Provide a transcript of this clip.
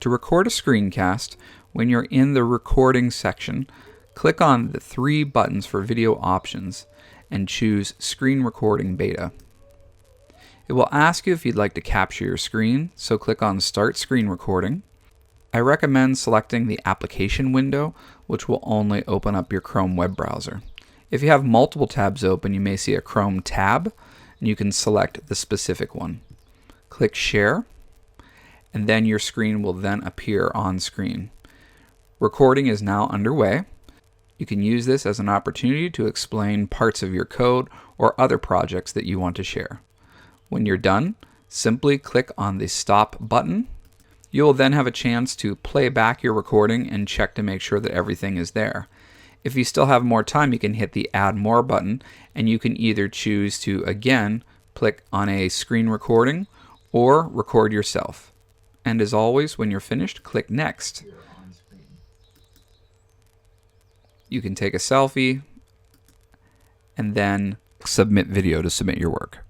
To record a screencast, when you're in the recording section, click on the 3 buttons for video options and choose Screen Recording Beta. It will ask you if you'd like to capture your screen, so click on Start Screen Recording. I recommend selecting the application window, which will only open up your Chrome web browser. If you have multiple tabs open, you may see a Chrome tab, and you can select the specific one. Click Share, and then your screen will then appear on screen. Recording is now underway. You can use this as an opportunity to explain parts of your code or other projects that you want to share. When you're done, simply click on the Stop button. You will then have a chance to play back your recording and check to make sure that everything is there. If you still have more time, you can hit the Add More button, and you can either choose to, again, click on a screen recording or record yourself. And as always, when you're finished, click Next. You can take a selfie and then submit video to submit your work.